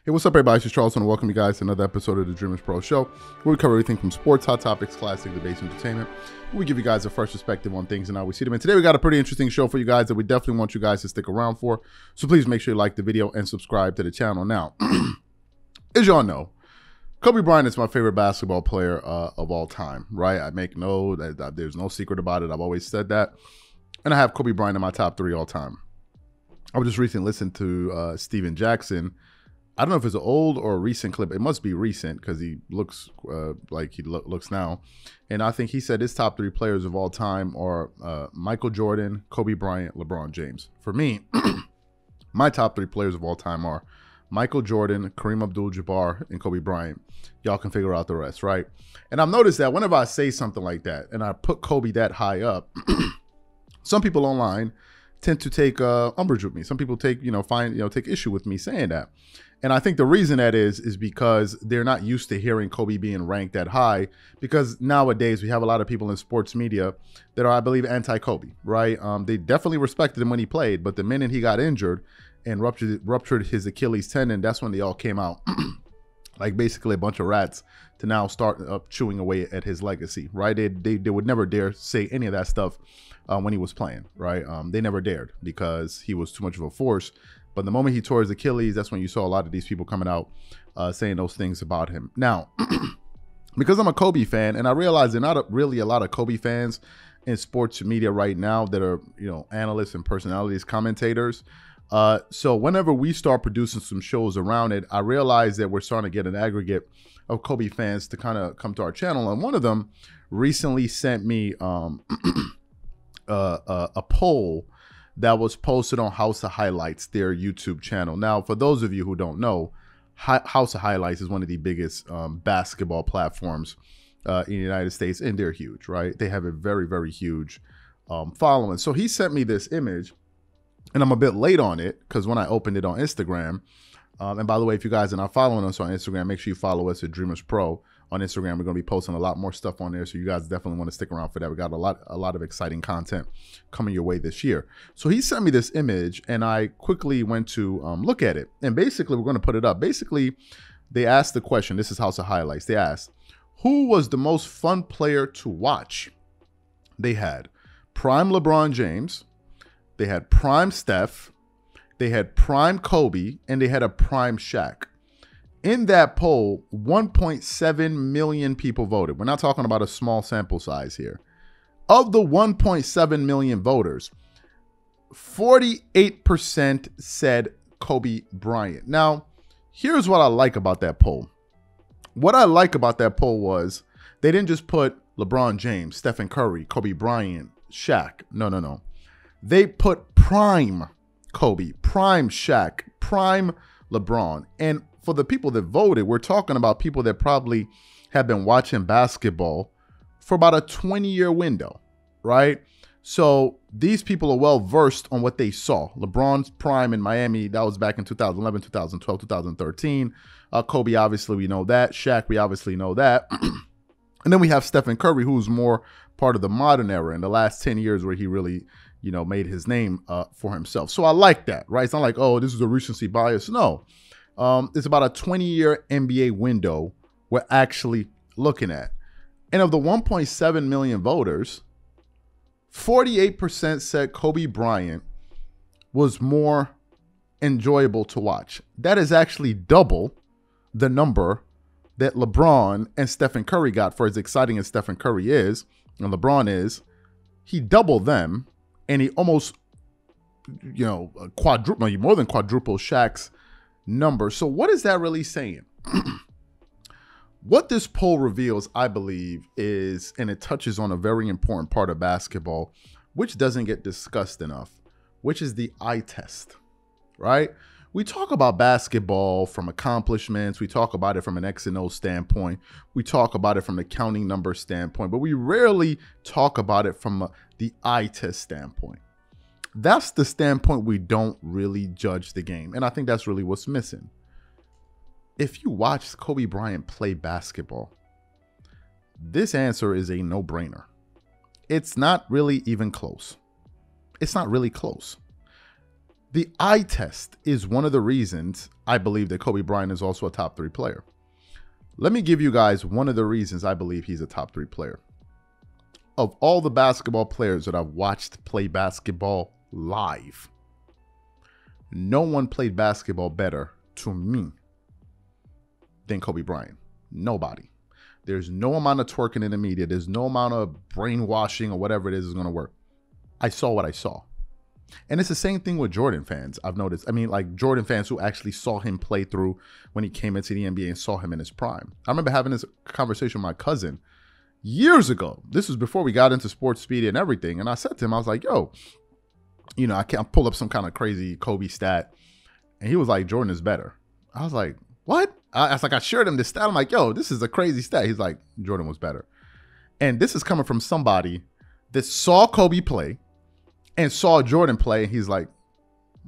Hey, what's up, everybody? This is Charles, and welcome you guys to another episode of the Dreamerspro Show, where we cover everything from sports, hot topics, classic debates, and entertainment. We give you guys a fresh perspective on things and how we see them. And today we got a pretty interesting show for you guys that we definitely want you guys to stick around for. So please make sure you like the video and subscribe to the channel. Now, as y'all know, Kobe Bryant is my favorite basketball player of all time, right? I make there's no secret about it. I've always said that. And I have Kobe Bryant in my top 3 all time. I was just recently listening to Steven Jackson. I don't know if it's an old or a recent clip. It must be recent because he looks like he looks now. And I think he said his top 3 players of all time are Michael Jordan, Kobe Bryant, LeBron James. For me, my top 3 players of all time are Michael Jordan, Kareem Abdul-Jabbar, and Kobe Bryant. Y'all can figure out the rest, right? And I've noticed that whenever I say something like that and I put Kobe that high up, some people online tend to take umbrage with me. Some people take issue with me saying that. And I think the reason that is because they're not used to hearing Kobe being ranked that high, because nowadays we have a lot of people in sports media that are, I believe, anti-Kobe, right? They definitely respected him when he played, but the minute he got injured and ruptured his Achilles tendon, that's when they all came out like basically a bunch of rats to now start chewing away at his legacy, right? They would never dare say any of that stuff when he was playing, right? They never dared because he was too much of a force. But the moment he tore his Achilles, that's when you saw a lot of these people coming out saying those things about him. Now, because I'm a Kobe fan, and I realize there are not really a lot of Kobe fans in sports media right now that are, analysts and personalities, commentators. So whenever we start producing some shows around it, I realize that we're starting to get an aggregate of Kobe fans to kind of come to our channel. And one of them recently sent me a poll that was posted on House of Highlights, their YouTube channel. Now, for those of you who don't know, House of Highlights is one of the biggest basketball platforms in the United States, and they're huge, right? They have a very, very huge following. So he sent me this image, and I'm a bit late on it because when I opened it on Instagram, and by the way, if you guys are not following us on Instagram, make sure you follow us at Dreamerspro on Instagram. We're going to be posting a lot more stuff on there, so you guys definitely want to stick around for that. We got a lot of exciting content coming your way this year. So he sent me this image, and I quickly went to look at it. And basically, we're going to put it up. Basically, they asked the question. This is House of Highlights. They asked, who was the most fun player to watch? They had prime LeBron James. They had prime Steph. They had prime Kobe, and they had a prime Shaq. In that poll, 1.7 million people voted. We're not talking about a small sample size here. Of the 1.7 million voters, 48% said Kobe Bryant. Now, here's what I like about that poll. What I like about that poll was they didn't just put LeBron James, Stephen Curry, Kobe Bryant, Shaq. No. They put prime Kobe, prime Shaq, prime LeBron. And for the people that voted, we're talking about people that probably have been watching basketball for about a 20-year window, right? So these people are well versed on what they saw. LeBron's prime in Miami, that was back in 2011, 2012, 2013. Kobe, obviously, we know that. Shaq, we obviously know that. And then we have Stephen Curry, who's more part of the modern era in the last 10 years where he really, made his name for himself. So I like that, right? It's not like, oh, this is a recency bias. No. It's about a 20-year NBA window we're actually looking at. And of the 1.7 million voters, 48% said Kobe Bryant was more enjoyable to watch. That is actually double the number that LeBron and Stephen Curry got. For as exciting as Stephen Curry is, and LeBron is, he doubled them, and he almost, more than quadruple Shaq's number. So what is that really saying? What this poll reveals, I believe, is, and it touches on a very important part of basketball, which doesn't get discussed enough, which is the eye test, right? We talk about basketball from accomplishments. We talk about it from an X and O standpoint. We talk about it from the counting number standpoint, but we rarely talk about it from the eye test standpoint. That's the standpoint we don't really judge the game. And I think that's really what's missing. If you watch Kobe Bryant play basketball, this answer is a no-brainer. It's not really even close. It's not really close. The eye test is one of the reasons I believe that Kobe Bryant is also a top 3 player. Let me give you guys one of the reasons I believe he's a top 3 player. Of all the basketball players that I've watched play basketball live, no one played basketball better to me than Kobe Bryant. Nobody. There's no amount of twerking in the media. There's no amount of brainwashing or whatever it is going to work. I saw what I saw. And it's the same thing with Jordan fans, I've noticed. I mean, like Jordan fans who actually saw him play through when he came into the NBA and saw him in his prime. I remember having this conversation with my cousin years ago. This was before we got into sports media and everything. And I said to him, I was like, yo, you know, I can't pull up some kind of crazy Kobe stat. And he was like, Jordan is better. I was like, what? I was like, I shared him this stat. I'm like, yo, this is a crazy stat. He's like, Jordan was better. And this is coming from somebody that saw Kobe play and saw Jordan play. And he's like,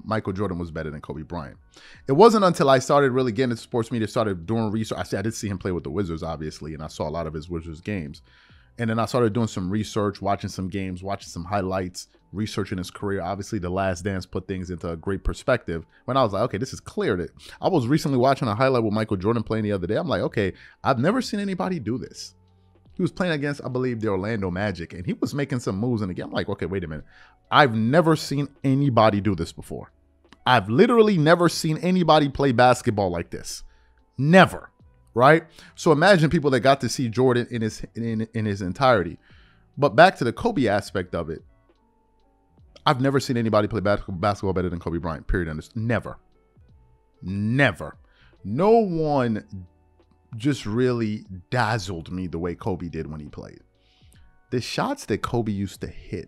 Michael Jordan was better than Kobe Bryant. It wasn't until I started really getting into sports media, started doing research. I did see him play with the Wizards, obviously, and I saw a lot of his Wizards games. And then I started doing some research, watching some games, watching some highlights, researching his career. Obviously, The Last Dance put things into a great perspective. When I was like, okay, this is clear. That I was recently watching a highlight with Michael Jordan playing the other day. I'm like, okay, I've never seen anybody do this. He was playing against, I believe, the Orlando Magic, and he was making some moves in the game. I'm like, okay, wait a minute. I've never seen anybody do this before. I've literally never seen anybody play basketball like this. Never, right? So imagine people that got to see Jordan in his entirety. But back to the Kobe aspect of it, I've never seen anybody play basketball better than Kobe Bryant, period. Never. Never. No one just really dazzled me the way Kobe did when he played. The shots that Kobe used to hit.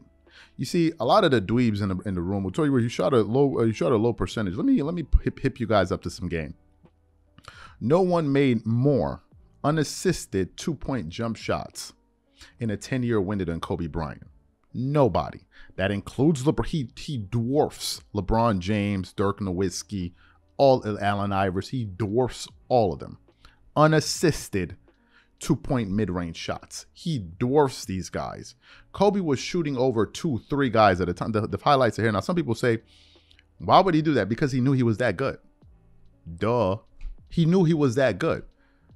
You see, a lot of the dweebs in the room will tell you where you shot a low percentage. Let me hip you guys up to some game. No one made more unassisted 2-point jump shots in a 10-year window than Kobe Bryant. Nobody. That includes LeBron. He dwarfs LeBron James, Dirk Nowitzki, all Allen Iverson. He dwarfs all of them. Unassisted 2-point mid-range shots. He dwarfs these guys. Kobe was shooting over 2-3 guys at a time. The highlights are here. Now, some people say, why would he do that? Because he knew he was that good. Duh. He knew he was that good.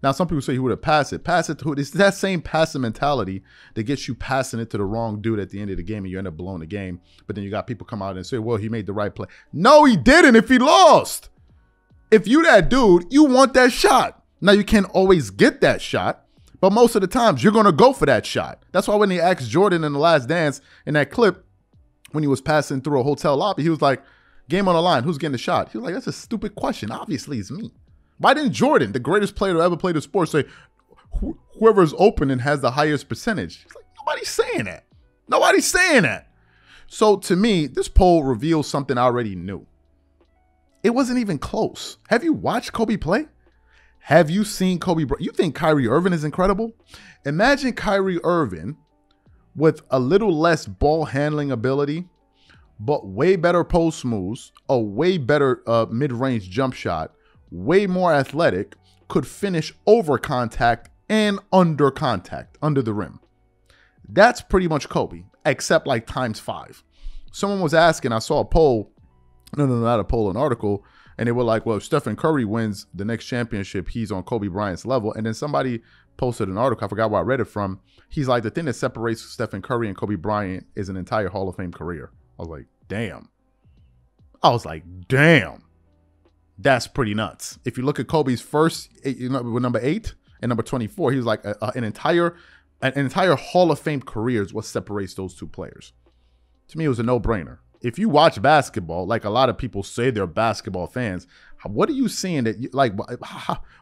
Now, some people say he would have passed it. Pass it to it's that same passing mentality that gets you passing it to the wrong dude at the end of the game and you end up blowing the game. But then you got people come out and say, well, he made the right play. No, he didn't if he lost. If you that dude, you want that shot. Now, you can't always get that shot, but most of the times you're going to go for that shot. That's why when he asked Jordan in The Last Dance in that clip, when he was passing through a hotel lobby, he was like, game on the line, who's getting the shot? He was like, that's a stupid question. Obviously, it's me. Why didn't Jordan, the greatest player to ever play the sport, say, whoever's open and has the highest percentage? He's like, nobody's saying that. Nobody's saying that. So to me, this poll reveals something I already knew. It wasn't even close. Have you watched Kobe play? Have you seen Kobe? You think Kyrie Irving is incredible? Imagine Kyrie Irving with a little less ball handling ability, but way better post moves, a way better mid-range jump shot, way more athletic, could finish over contact and under contact, under the rim. That's pretty much Kobe, except like times 5. Someone was asking, I saw a poll, no, not a poll, an article, and they were like, well, if Stephen Curry wins the next championship, he's on Kobe Bryant's level. And then somebody posted an article, I forgot where I read it from. He's like, the thing that separates Stephen Curry and Kobe Bryant is an entire Hall of Fame career. I was like, damn. That's pretty nuts. If you look at Kobe's first, with number 8 and number 24, he was like an entire Hall of Fame career is what separates those two players. To me, it was a no-brainer. If you watch basketball, like a lot of people say they're basketball fans, what are you seeing that you like?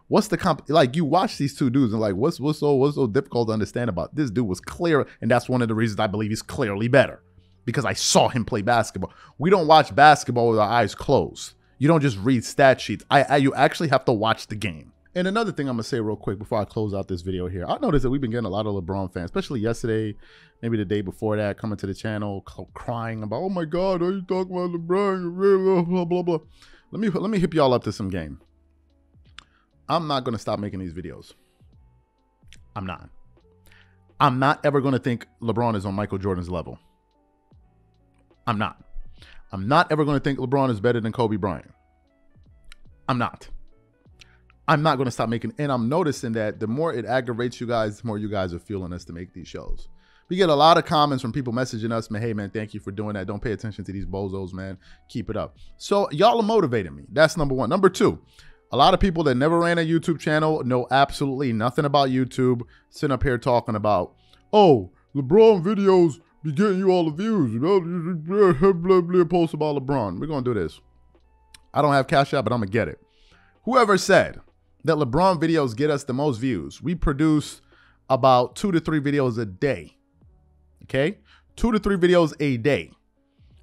What's the like? You watch these two dudes and like, what's so difficult to understand about this dude? Was clear, and that's one of the reasons I believe he's clearly better, because I saw him play basketball. We don't watch basketball with our eyes closed. You don't just read stat sheets. You actually have to watch the game. And another thing I'm going to say real quick before I close out this video here. I noticed that we've been getting a lot of LeBron fans, especially yesterday, maybe the day before that, coming to the channel, crying about, oh my God, are you talking about LeBron? Blah, blah, blah. Let me hip y'all up to some game. I'm not going to stop making these videos. I'm not. I'm not ever going to think LeBron is on Michael Jordan's level. I'm not. I'm not ever going to think LeBron is better than Kobe Bryant. I'm not. I'm not going to stop making, and I'm noticing that the more it aggravates you guys, the more you guys are fueling us to make these shows. We get a lot of comments from people messaging us, man, hey, man, thank you for doing that. Don't pay attention to these bozos, man. Keep it up. So y'all are motivating me. That's number one. Number two, a lot of people that never ran a YouTube channel know absolutely nothing about YouTube, sitting up here talking about, oh, LeBron videos be getting you all the views. Post about LeBron. We're going to do this. I don't have Cash App, but I'm going to get it. Whoever said that LeBron videos get us the most views, we produce about 2 to 3 videos a day. Okay, 2 to 3 videos a day,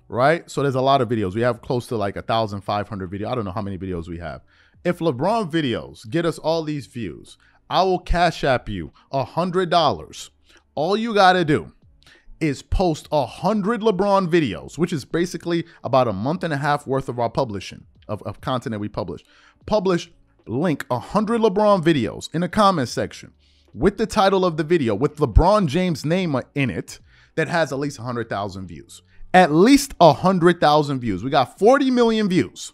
right? So there's a lot of videos. We have close to like 1,500 videos. I don't know how many videos we have. If LeBron videos get us all these views, I will Cash App you $100. All you got to do is post 100 LeBron videos, which is basically about a month and a half worth of our publishing of content that we publish. Link 100 LeBron videos in the comment section with the title of the video with LeBron James' name in it that has at least 100,000 views. At least 100,000 views. We got 40 million views.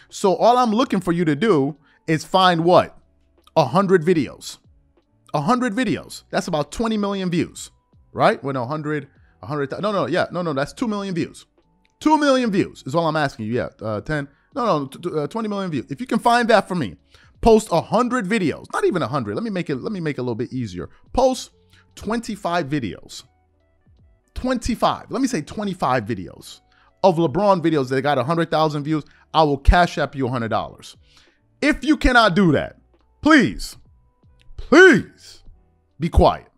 So all I'm looking for you to do is find what? 100 videos. 100 videos. That's about 20 million views, right? When 100, that's 2 million views. 2 million views is all I'm asking you. Yeah, 20 million views. If you can find that for me, post 100 videos. Not even 100. Let me make it a little bit easier. Post 25 videos. 25. Let me say 25 videos of LeBron videos that got 100,000 views. I will Cash App you $100. If you cannot do that, please be quiet.